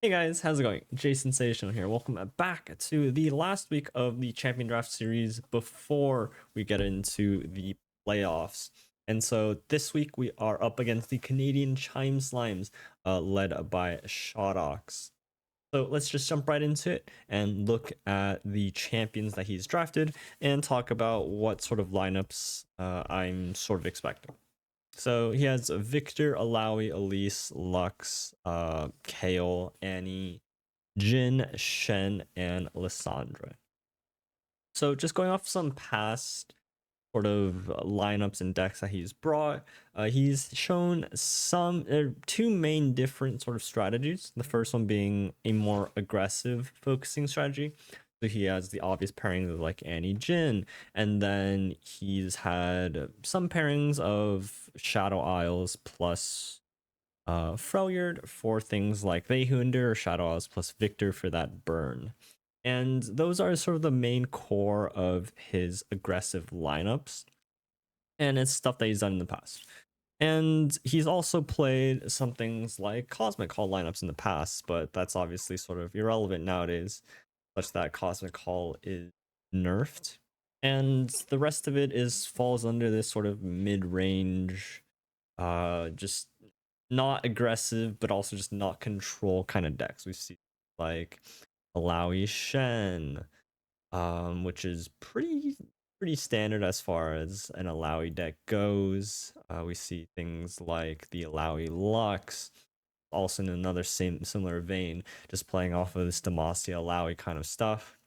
Hey guys, how's it going? Jason Sensational here. Welcome back to the last week of the Champion Draft series before we get into the playoffs. And so this week we are up against the Canadian Chime Slimes, led by Shotox. So let's just jump right into it and look at the champions that he's drafted and talk about what sort of lineups I'm sort of expecting. So he has Victor, Alawi, Elise, Lux, Kale, Annie, Jin, Shen, and Lissandra. So just going off some past sort of lineups and decks that he's brought, he's shown some two main different sort of strategies. The first one being a more aggressive focusing strategy. So he has the obvious pairings of like Annie Jin, and then he's had some pairings of Shadow Isles plus Freljord for things like Veihunder or Shadow Isles plus Victor for that burn. And those are sort of the main core of his aggressive lineups. And it's stuff that he's done in the past. And he's also played some things like Cosmic Hall lineups in the past, but that's obviously sort of irrelevant nowadays, such that Cosmic Hall is nerfed. And the rest of it is falls under this sort of mid-range, just not aggressive, but also just not control kind of decks. We see like Alawi Shen, which is pretty standard as far as an Alawi deck goes. We see things like the Alawi Lux, also in another similar vein, just playing off of this Demacia Alawi kind of stuff.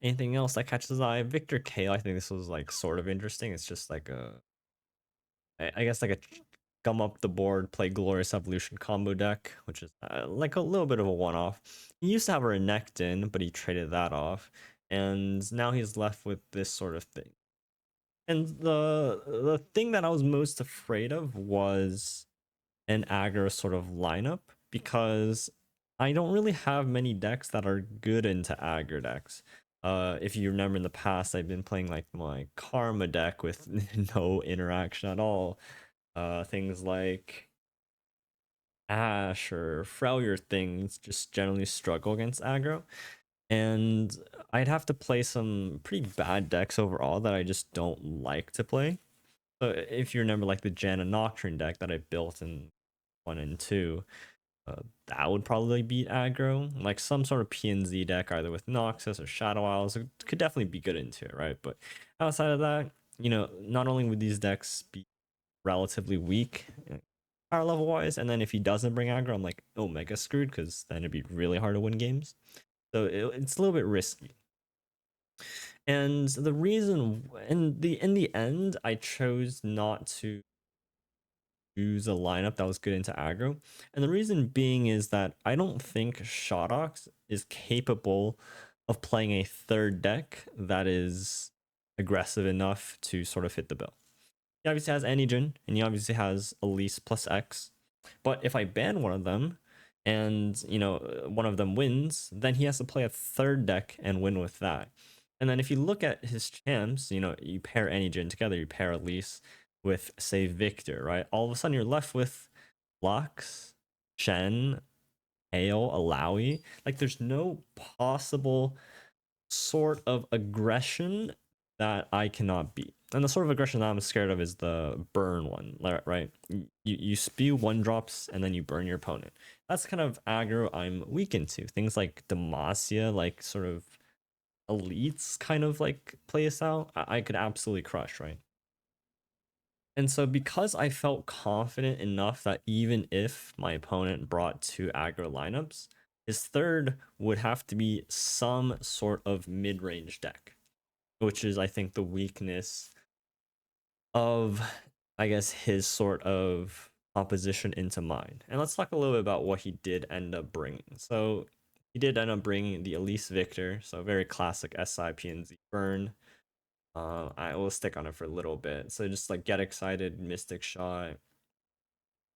Anything else that catches the eye? Victor Kale, I think this was like sort of interesting. It's just like I guess like a gum up the board, play Glorious Evolution combo deck, which is like a little bit of a one-off. He used to have a Renekton, but he traded that off, and now he's left with this sort of thing. And the thing that I was most afraid of was an aggro sort of lineup, because I don't really have many decks that are good into aggro decks. If you remember in the past, I've been playing like my Karma deck with no interaction at all. Things like Ash or Freljord things just generally struggle against aggro. And I'd have to play some pretty bad decks overall that I just don't like to play. So if you remember like the Janna Nocturne deck that I built in 1 and 2, that would probably beat aggro. Like some sort of PNZ deck, either with Noxus or Shadow Isles, it could definitely be good into it, right? But outside of that, not only would these decks be relatively weak power level wise, and then if he doesn't bring aggro, I'm like, oh, mega screwed, because then it'd be really hard to win games. So it's a little bit risky. And the reason in the end, I chose not to use a lineup that was good into aggro, and the reason being is that I don't think Shotox is capable of playing a third deck that is aggressive enough to sort of fit the bill. He obviously has Anygen, and he obviously has Elise plus X. But if I ban one of them, and one of them wins, then he has to play a third deck and win with that. And then if you look at his champs, you pair Anygen together, you pair Elise with, say, Victor, right? All of a sudden you're left with Lux, Shen, Hale, Alawi. Like there's no possible sort of aggression that I cannot beat. And the sort of aggression that I'm scared of is the burn one, right? You spew one drops and then you burn your opponent. That's kind of aggro I'm weak into. Things like Demacia, like sort of elites kind of like play style, I could absolutely crush, right? And so because I felt confident enough that even if my opponent brought two aggro lineups, his third would have to be some sort of mid-range deck, which is, I think, the weakness of, I guess, his sort of opposition into mine. And let's talk a little bit about what he did end up bringing. So he did end up bringing the Elise Victor, so very classic SI PNZ burn. I will stick on it for a little bit. So just like get excited, Mystic Shot,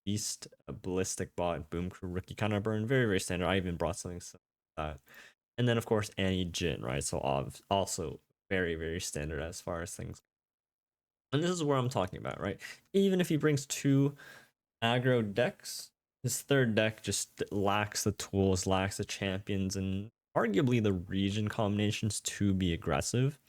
Beast, a Ballistic Bot, Boom Crew rookie kind of burn. Very, very standard. I even brought something like that. And then of course Annie Jin, right? So also very, very standard as far as things. And this is where I'm talking about, right? Even if he brings two aggro decks, His third deck just lacks the tools, lacks the champions, and arguably the region combinations to be aggressive.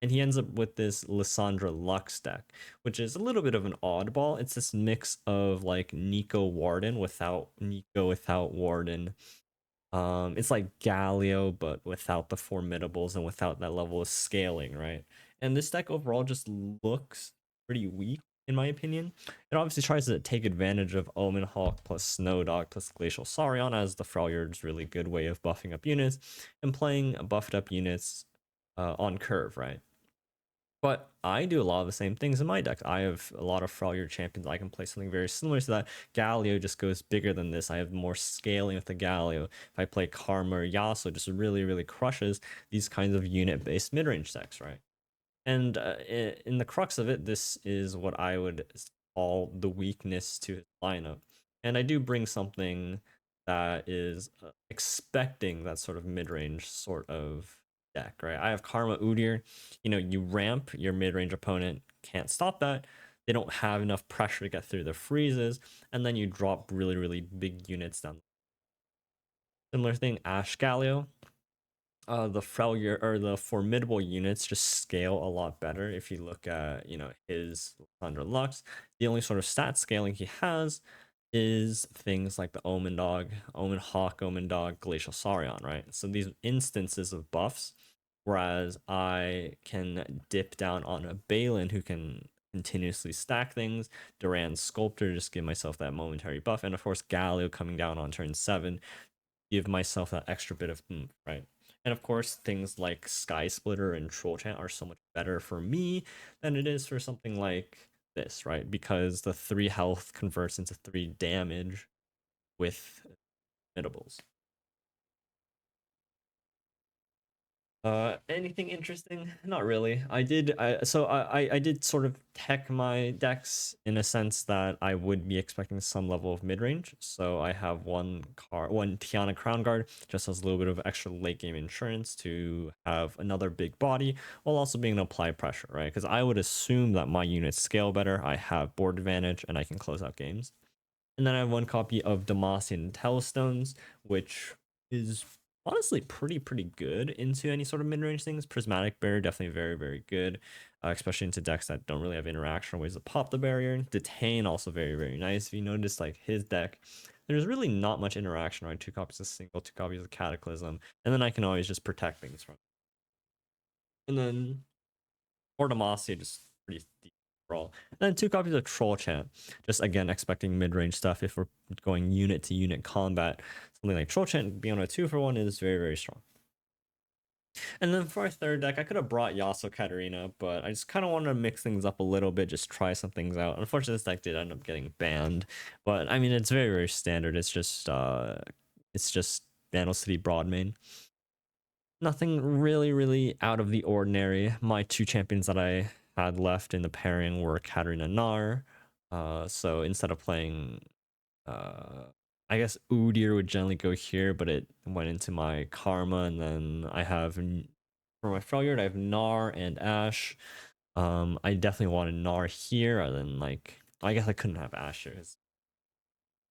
And he ends up with this Lissandra Lux deck, which is a little bit of an oddball. It's this mix of like Nico Warden without Nico without Warden. It's like Galio, but without the formidables and without that level of scaling, right? And this deck overall just looks pretty weak, in my opinion. It obviously tries to take advantage of Omen Hawk plus Snow Dog plus Glacial Saurian as the Freljord's really good way of buffing up units and playing buffed up units on curve, right? But I do a lot of the same things in my deck. I have a lot of Freljord champions. I can play something very similar to that. Galio just goes bigger than this. I have more scaling with the Galio. If I play Karma or Yasuo, just really, really crushes these kinds of unit-based mid-range decks, right? And in the crux of it, this is what I would call the weakness to his lineup. And I do bring something that is expecting that sort of mid-range sort of deck, right? I have Karma Udyr. You know, you ramp, your mid-range opponent can't stop that. They don't have enough pressure to get through the freezes, and then you drop really, really big units down. Similar thing, Ash Galio, the failure or the formidable units just scale a lot better if you look at, you know, his Thunder Lux. The only sort of stat scaling he has is things like the Omen Dog, Omen Hawk, Omen Dog, Glacial Saurian, right? So these instances of buffs, whereas I can dip down on a Balin who can continuously stack things, Duran's Sculptor, just give myself that momentary buff, and of course Galio coming down on turn 7 give myself that extra bit of oomph, right? And of course, things like Sky Splitter and Troll Chant are so much better for me than it is for something like this, right? Because the 3 health converts into 3 damage with mitables. Anything interesting? Not really. I did sort of tech my decks in a sense that I would be expecting some level of mid range. So I have one Tiana Crown Guard, just as a little bit of extra late game insurance to have another big body while also being able to apply pressure, right? Because I would assume that my units scale better, I have board advantage, and I can close out games. And then I have one copy of Demacian Telestones, which is honestly pretty good into any sort of mid-range things. Prismatic Barrier, definitely very, very good, especially into decks that don't really have interaction or ways to pop the barrier. Detain, also very, very nice. If you notice, like his deck, there's really not much interaction, right? 2 copies of Single, 2 copies of Cataclysm, and then I can always just protect things from. And then or Demacia, just pretty deep roll. And then 2 copies of Troll Chant, just again expecting mid-range stuff if we're going unit to unit combat. Something like Troll Chant being on a 2-for-1 is very, very strong. And then for our third deck, I could have brought Yasuo Katarina, but I just kind of wanted to mix things up a little bit, just try some things out. Unfortunately, this deck did end up getting banned, but I mean, it's very, very standard. It's just Vandal City Broadmain. Nothing really, really out of the ordinary. My 2 champions that I had left in the pairing were Katarina Nar. So instead of playing, I guess Udyr would generally go here, but it went into my Karma, and then I have for my Freljord, I have Nar and Ash. I definitely wanted Nar here, and then like I guess I couldn't have Ash here.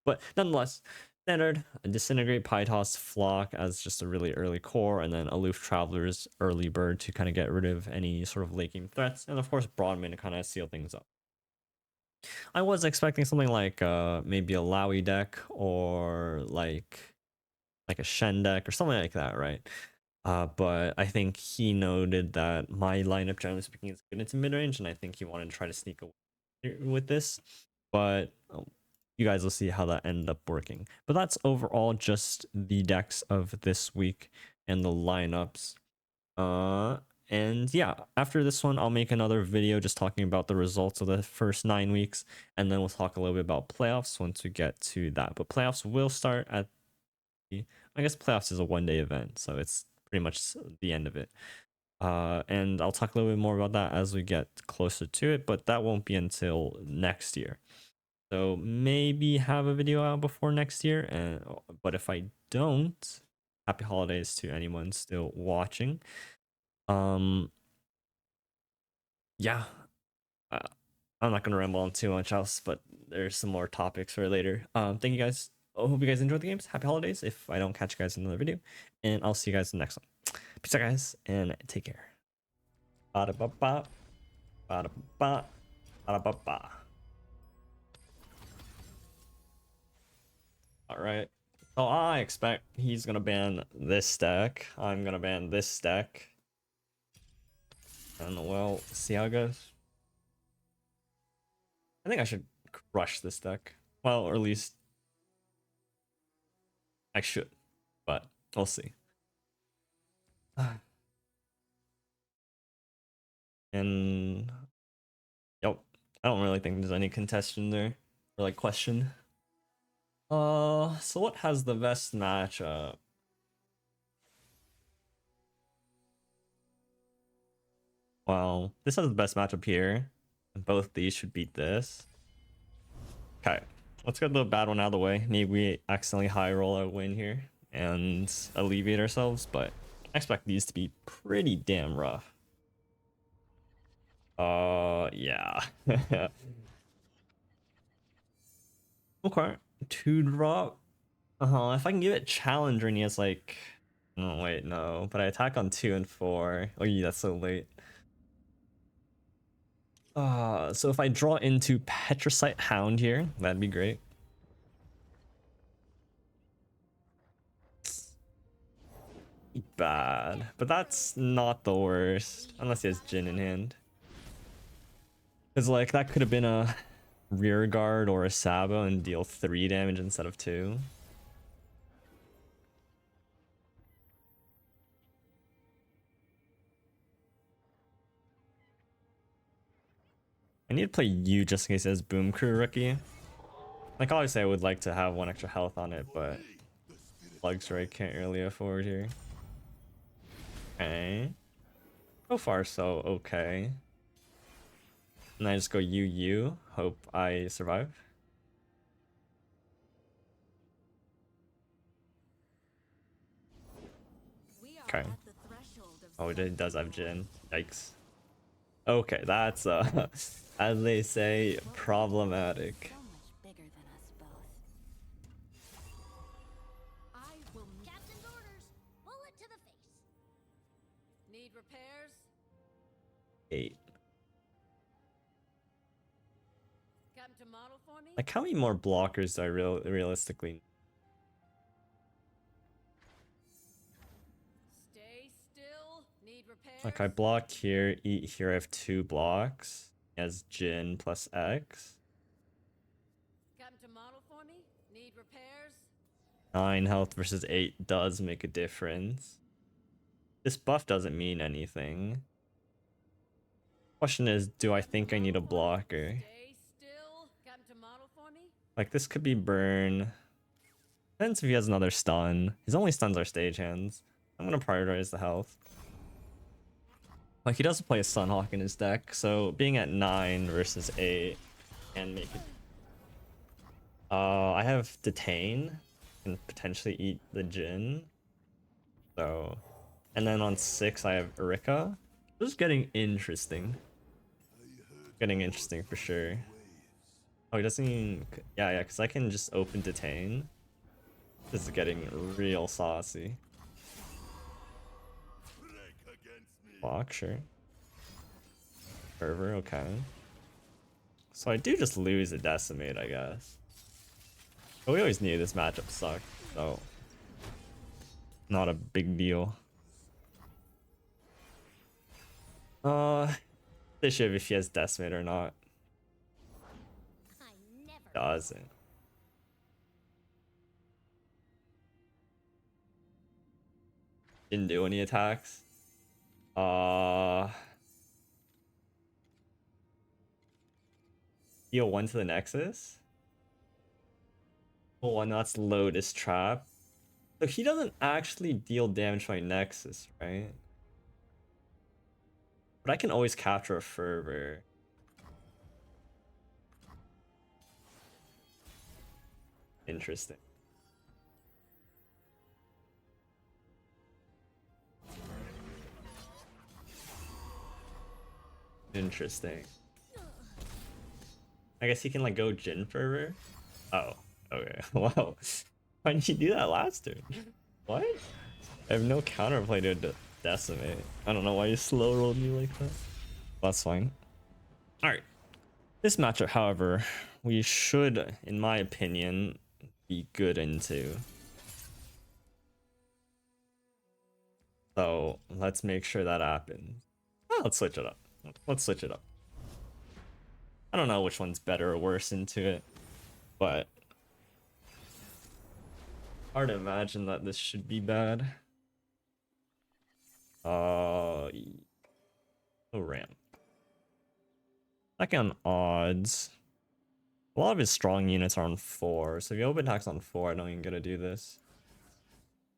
But nonetheless, standard Disintegrate, Pytos, Flock as just a really early core, and then Aloof Traveler's early bird to kind of get rid of any sort of late game threats, and of course Broadman to kind of seal things up. I was expecting something like maybe a Lowy deck or like a Shen deck or something like that, right? But I think he noted that my lineup, generally speaking, is good into mid range, and I think he wanted to try to sneak away with this. But you guys will see how that ended up working. But that's overall just the decks of this week and the lineups. And yeah, after this one, I'll make another video just talking about the results of the first 9 weeks, and then we'll talk a little bit about playoffs once we get to that. But playoffs will start at I guess playoffs is a 1-day event, so it's pretty much the end of it. And I'll talk a little bit more about that as we get closer to it, but that won't be until next year. So maybe have a video out before next year, but if I don't, happy holidays to anyone still watching. Yeah, I'm not gonna ramble on too much else, but there's some more topics for later. Thank you guys hope you guys enjoyed the games. Happy holidays if I don't catch you guys in another video. And I'll see you guys in the next one. Peace out, guys, and take care. Ba-da-ba-ba. Ba-da-ba. Ba-da-ba-ba. Alright. So I expect he's gonna ban this deck. I'm gonna ban this deck. And well, see how it goes. I think I should crush this deck. Well, or at least I should, but we'll see. And yep, I don't really think there's any contestation there or like question. So what has the best matchup? Well, this has the best matchup here, and both these should beat this. Okay, let's get the bad one out of the way. Maybe we accidentally high roll a win here and alleviate ourselves, but I expect these to be pretty damn rough. Yeah. Okay, 2-drop. If I can give it Challenger and he has like... Oh, wait, no. But I attack on 2 and 4. Oh, yeah, that's so late. So if I draw into Petricite Hound here, that'd be great. Bad. But that's not the worst. Unless he has Jin in hand. Because, like, that could have been a rear guard or a Sabo and deal 3 damage instead of 2. I need to play you just in case it has Boom Crew Rookie. Like, obviously I would like to have 1 extra health on it, but Plug Strike can't really afford here. Okay. So far, so okay. And I just go you. Hope I survive. Okay. Oh, it does have Jin. Yikes. Okay, that's as they say, problematic. Captain's orders. Bullet to the face. Need repairs? 8. Come to model for me? Like, how many more blockers do I realistically? Stay still. Need repairs? Like, I block here, eat here. I have 2 blocks. He has Jin plus X. Come to model for me? Need repairs? 9 health versus 8 does make a difference. This buff doesn't mean anything. Question is, do I think I need a blocker? Stay still. Come to model for me? Like, this could be burn. Depends if he has another stun. His only stuns are stagehands. I'm gonna prioritize the health. Like, he doesn't play a Sunhawk in his deck, so being at 9 versus 8 can make it. I have Detain and potentially eat the Jin. So, and then on 6 I have Erika. This is getting interesting. Getting interesting for sure. Oh, he doesn't even... Yeah, because I can just open Detain. This is getting real saucy. Block, sure. Fervor, okay. So I do just lose a Decimate, I guess. But we always knew this matchup sucked, so... Not a big deal. They should if he has Decimate or not. Doesn't. Didn't do any attacks. Deal 1 to the Nexus. Oh, and that's Lotus Trap. So he doesn't actually deal damage to my Nexus, right? But I can always capture a Fervor. Interesting. Interesting. I guess he can like go Jin Fervor. Oh, Okay, wow. Why did you do that last turn? What? I have no counterplay to decimate. I don't know why you slow rolled me like that. That's fine. Alright. This matchup, however, we should, in my opinion, be good into. So let's make sure that happens. Oh, let's switch it up. Let's switch it up. I don't know which one's better or worse into it, but hard to imagine that this should be bad. No ramp. Second on odds. A lot of his strong units are on 4, so if you open attacks on 4, I don't even gonna do this.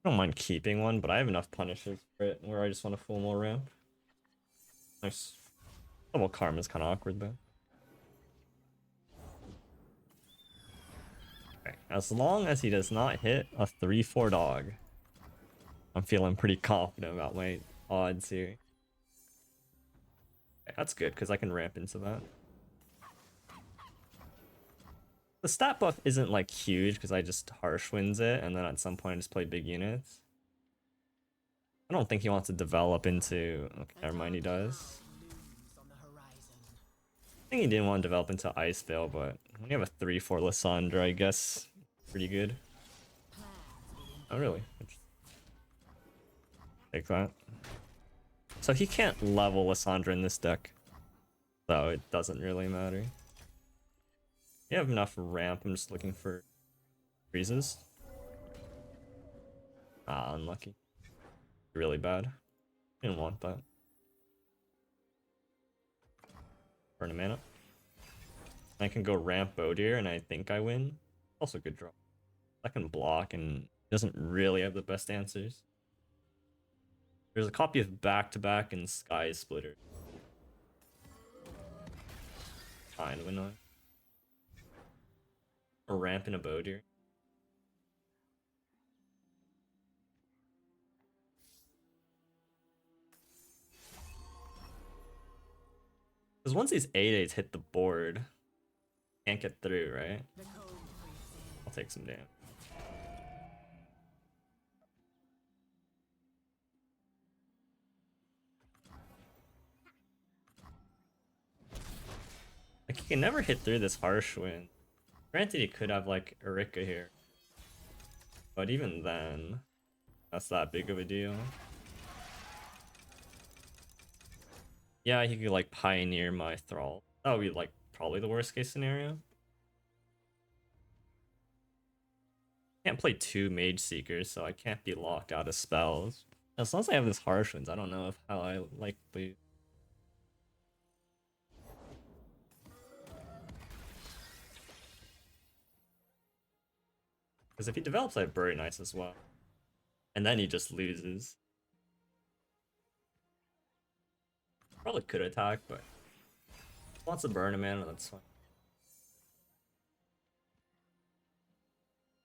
I don't mind keeping one, but I have enough punishes for it where I just want a full more ramp. Nice. Double karma is kind of awkward though. Okay. As long as he does not hit a 3/4 dog, I'm feeling pretty confident about my odds here. Okay, that's good because I can ramp into that. The stat buff isn't like huge because I just harsh wins it, and then at some point I just play big units. I don't think he wants to develop into. Okay, never mind, he does. I think he didn't want to develop into Ice Veil, but when you have a 3/4 Lysandra, I guess pretty good. Oh, really? Take that. So he can't level Lysandra in this deck, so it doesn't really matter. You have enough ramp. I'm just looking for freezes. Ah, unlucky. Really bad. Didn't want that. Burn a mana. I can go ramp Bodir, and I think I win. Also good draw. I can block, and doesn't really have the best answers. There's a copy of Back to Back and Sky Splitter. Kind of annoying. A ramp and a Bodir. Because once these 8/8s hit the board, can't get through, right? I'll take some damage. Like, he can never hit through this harsh wind. Granted, he could have, like, Erika here. But even then, that's that big of a deal. Yeah, he could, like, pioneer my Thrall. That would be, like, probably the worst case scenario. Can't play 2 Mage Seekers, so I can't be locked out of spells. As long as I have this harsh winds, I don't know if how I like the. Because if he develops, I have Bury Knights as well. And then he just loses. Probably could attack, but wants to burn a mana, that's fine.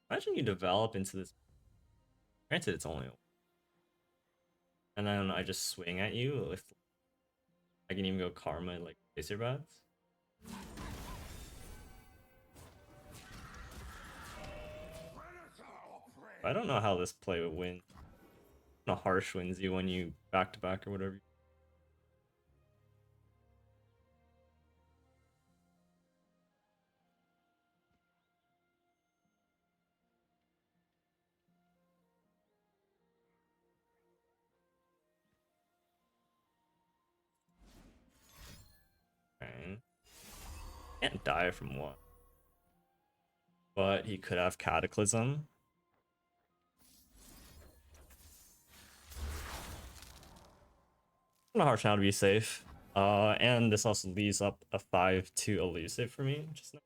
Imagine you develop into this. Granted, it's only. And then I just swing at you. If I can even go Karma like Tracer Bats. I don't know how this play would win. A harsh wins you when you back to back or whatever. Okay. Can't die from what? But he could have Cataclysm. I'm gonna harsh now to be safe. And this also leaves up a 5/2 elusive for me, which is nice.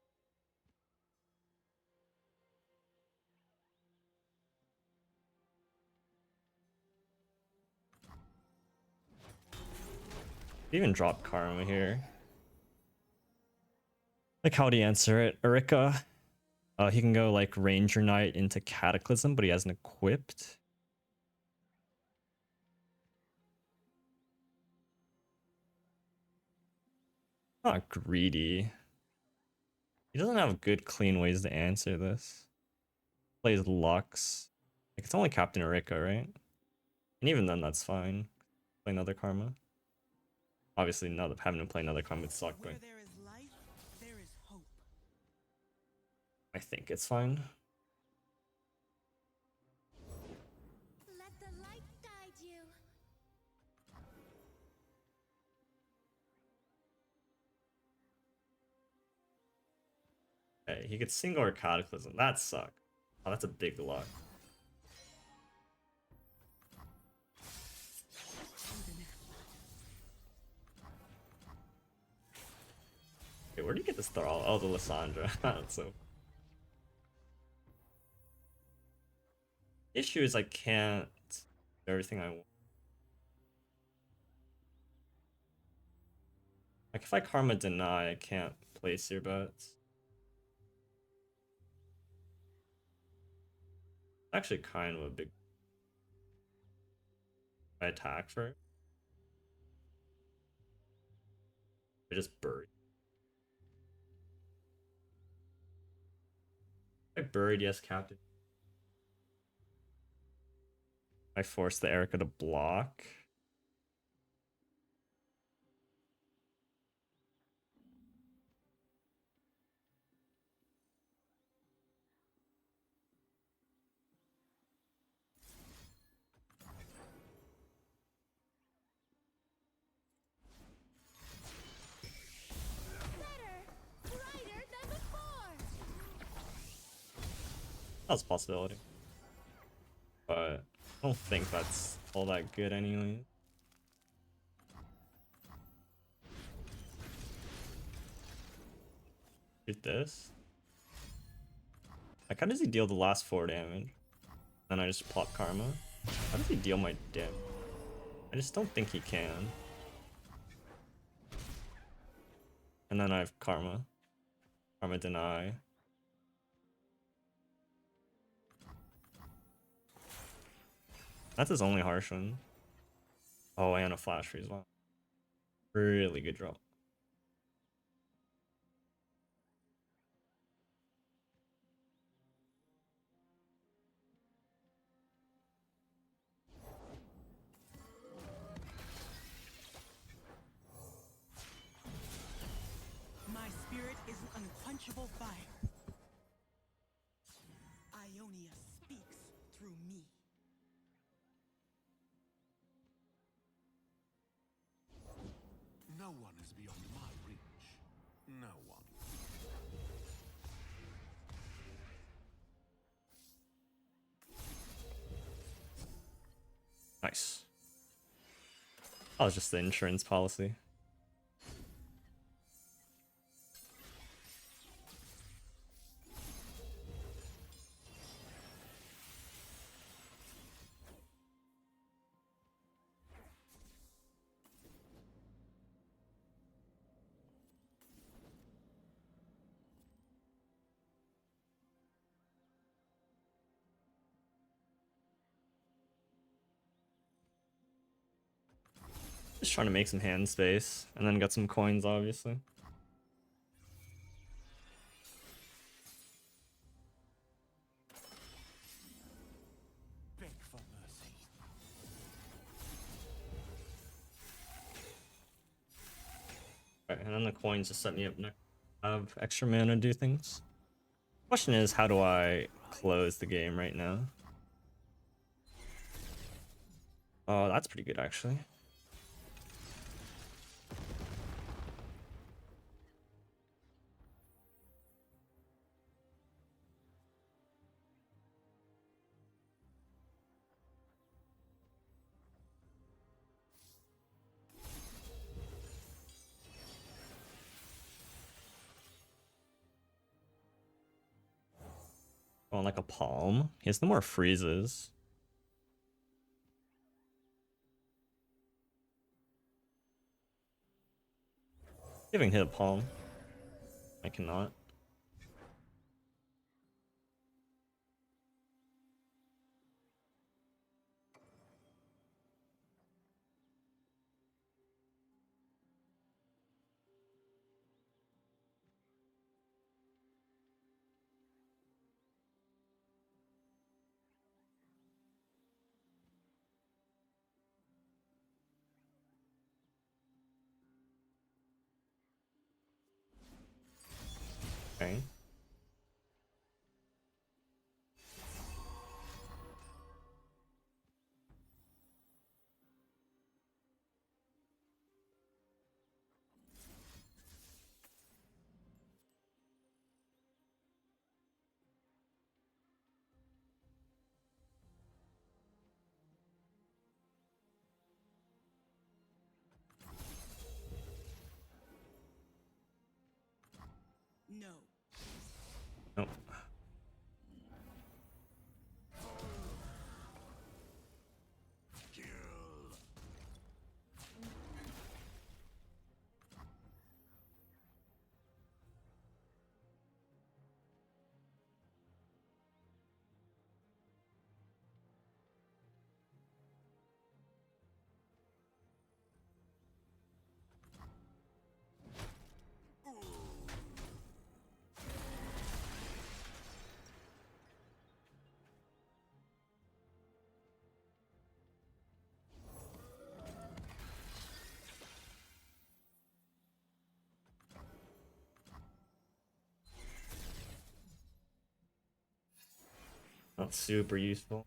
Even drop Karma here. Like, how do you answer it? Erika. He can go like Ranger Knight into Cataclysm, but he hasn't equipped. Not greedy. He doesn't have good, clean ways to answer this. plays Lux. Like it's only Captain Erika, right? And even then, that's fine. Play another Karma. Obviously, not having to play another Karma would suck, but Where there is life, there is hope. I think it's fine. Let the light guide you. Hey, he could single or Cataclysm. That suck. Oh, that's a big luck. Okay, where do you get this Thrall? Oh, the Lysandra. That's so. Issue is I can't do everything I want. Like if I Karma Deny, I can't place your bets. Actually, kind of a big. I attack for it. I just bury. I buried, yes, Captain. I forced the Erica to block. Better, brighter than before. That was a possibility. But I don't think that's all that good anyway. Shoot this. Like, how does he deal the last 4 damage? Then I just plot Karma. How does he deal my damage? I just don't think he can. And then I have Karma. Karma Deny. That's his only harsh one. Oh, and a Flash Freeze. Wow. Really good draw. My spirit is an unquenchable fire. Ionia speaks through me. No one is beyond my reach. No one. Nice. That was just the insurance policy. Just trying to make some hand space, and then got some coins, obviously. Beg for mercy. Right, and then the coins just set me up next. Have extra mana to do things. Question is, how do I close the game right now? Oh, that's pretty good, actually. Oh, like a palm. He has no more freezes. Giving hit a palm. I cannot. Okay. No. Nope. Kill. Not super useful.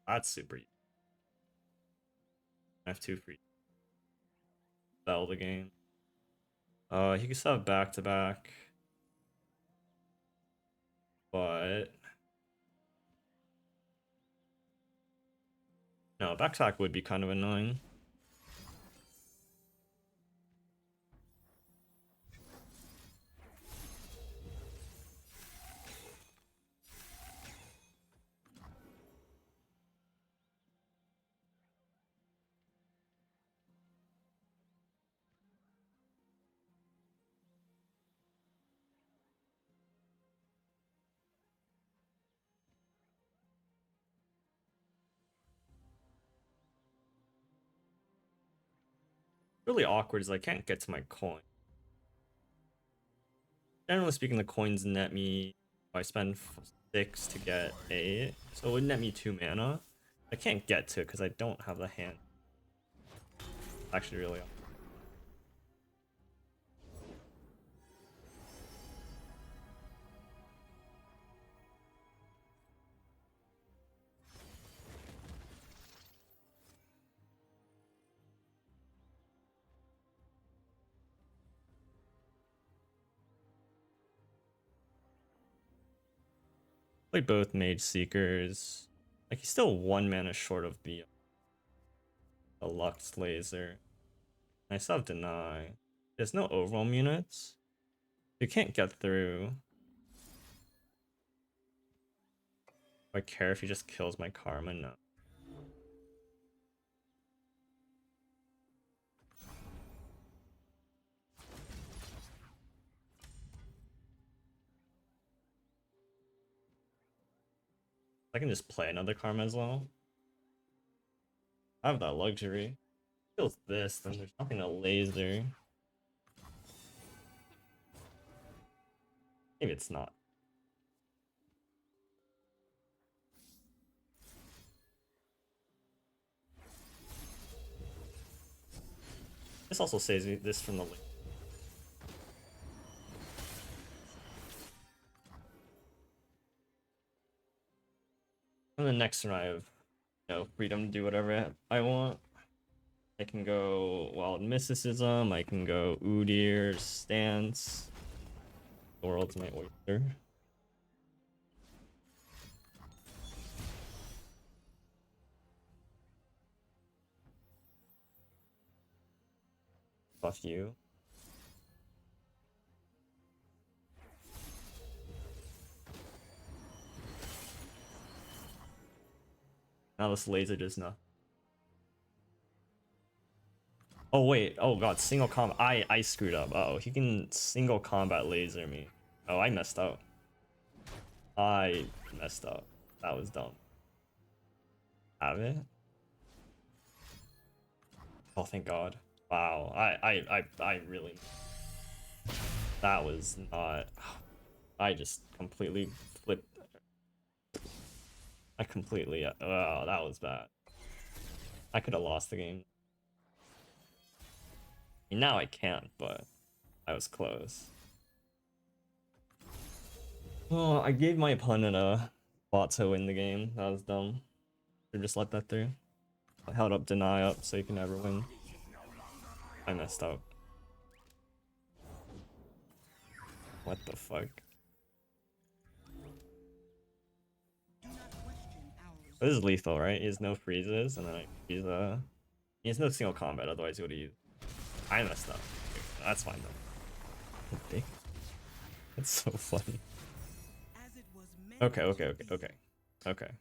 That's super useful. I have 2 free. Spell the game. He can still have back to back. But no, back to back would be kind of annoying. Really awkward is I can't get to my coin. Generally speaking, the coins net me. I spend 6 to get 8, so it would net me 2 mana. I can't get to it because I don't have the hand. Actually, really. Play both Mage Seekers. Like he's still 1 mana short of the Lux Laser. I still have Deny. There's no overwhelm units. You can't get through. Do I care if he just kills my Karma? No. I can just play another Karma as well. I have that luxury. Kills this, then there's nothing to laser. Maybe it's not. This also saves me this from the link. And the next turn I have, freedom to do whatever I want. I can go Wild Mysticism, I can go Udyr, Stance, or Ultimate Oyster. Buff you. Now this laser does nothing. Oh wait, oh god, single combat. I screwed up. Uh oh, he can single combat laser me. Oh, I messed up. I messed up. That was dumb. Have it? Oh, thank God. Wow, I really. That was not. I just completely flipped. I completely. Oh, that was bad. I could have lost the game. Now I can't, but I was close. Oh, I gave my opponent a bot to win the game. That was dumb. Should just let that through. I held up deny up so you can never win. I messed up. What the fuck? Do not question our This is lethal, right? He has no freezes, and then he has no single combat. Otherwise, he would have used. I messed up. That's fine though. Dick. That's so funny. as it was meant Okay, to okay, okay, be. okay, okay.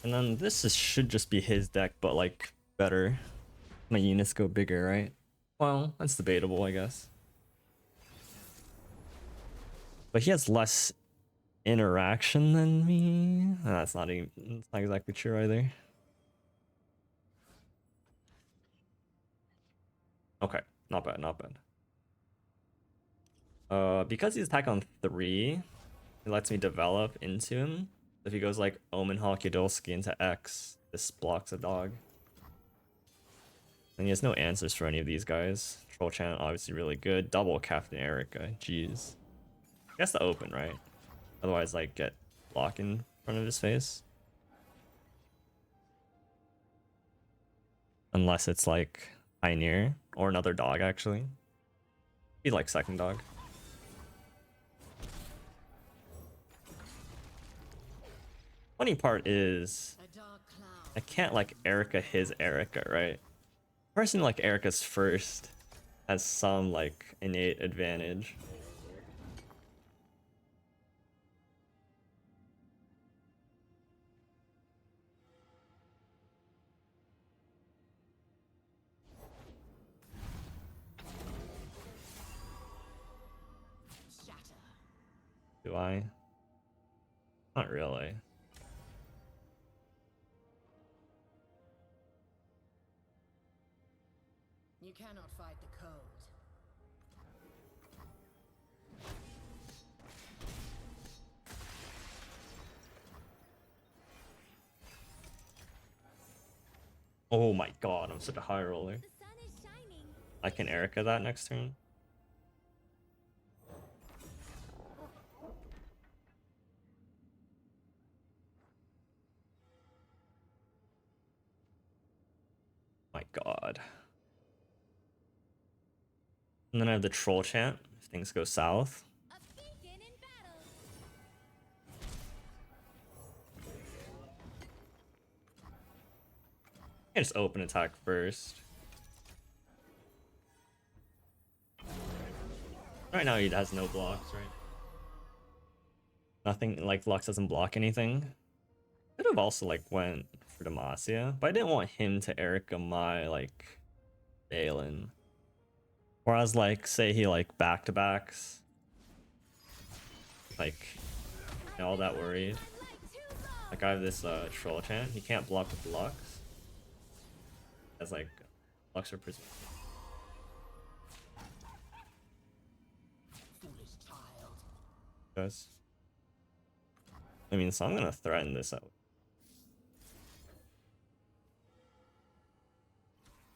And then should just be his deck, but like better. My units go bigger, right? Well, that's debatable, I guess. But he has less interaction than me. That's not even. That's not exactly true either. Okay, not bad, not bad. Because he's attack on 3, it lets me develop into him. If he goes like Omen Hawk Yadolski into X, this blocks a dog. And he has no answers for any of these guys. Troll Chant obviously really good. Double Captain Erica, jeez. I guess the open, right? Otherwise, like get block in front of his face. Unless it's like Pioneer or another dog, actually. Be like second dog. Funny part is A dark cloud. I can't like Erica his Erica, right? Person like Erica's first has some like innate advantage. Shatter. Do I? Not really. You cannot fight the code. Oh my god, I'm such a high roller. The sun is shining. I can Erica that next turn. My god. And then I have the Troll Chant if things go south. A beacon in battle. I just open attack first. Right now he has no blocks, right? Nothing, like Lux doesn't block anything. Could have also like went for Demacia, but I didn't want him to Erica my like Balin. Whereas like say he like back-to-backs. Like all that worried. Like I have this Troll Chant, he can't block with Lux. As like Lux or Prism. Foolish child. Guys. I mean, so I'm gonna threaten this out.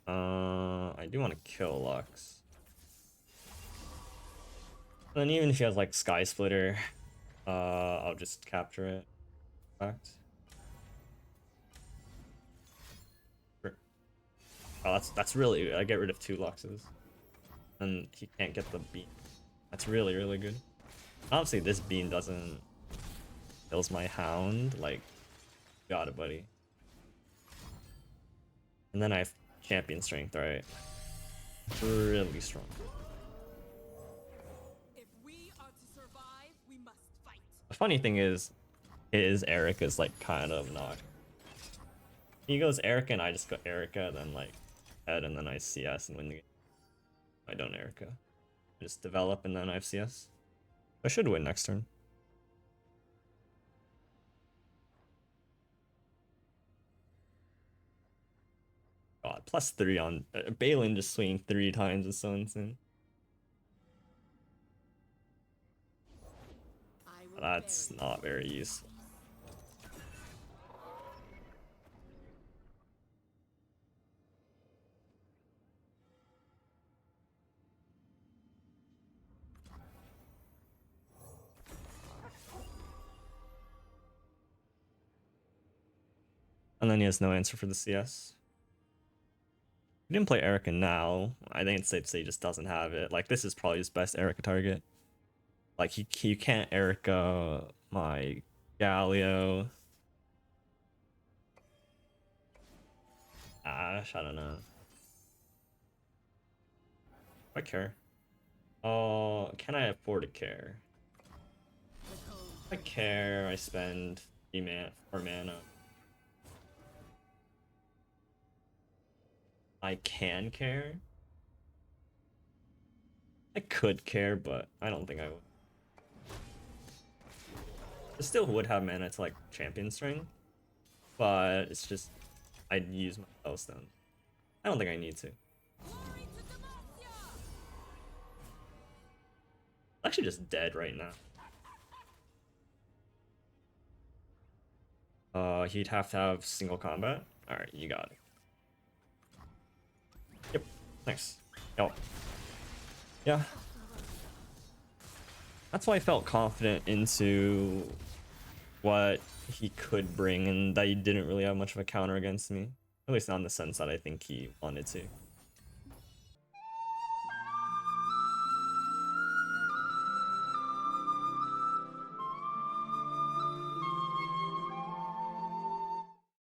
I do want to kill Lux. And then even if he has like Sky Splitter, I'll just capture it. Fact. Sure. Oh, that's really good. I get rid of 2 Luxes. And he can't get the beam. That's really, really good. Obviously, this beam doesn't kills my hound. Like, got it, buddy. And then I have champion strength, right? Really strong. If we are to survive, we must fight. The funny thing is Erica's like kind of not. He goes Erica and I just go Erica, then like head and then I CS and win the game. I don't Erica. I just develop and then I have CS. I should win next turn. God, +3 on Balin just swinging 3 times is so insane. I will That's bury not you very in useful. ice. And then he has no answer for the CS. He didn't play Erica now. I think it's safe to say he just doesn't have it. Like, this is probably his best Erica target. Like, you can't Erica my Galio. Ash, I don't know. I care. Oh, can I afford to care? I care, I spend 4 mana. I can care. I could care, but I don't think I would. I still would have mana to like champion string, but it's just I'd use my spellstone. I don't think I need to. Glory to Demacia! Actually just dead right now. He'd have to have single combat. Alright, you got it. Yep, nice. Oh. Yeah. That's why I felt confident into what he could bring and that he didn't really have much of a counter against me. At least not in the sense that I think he wanted to.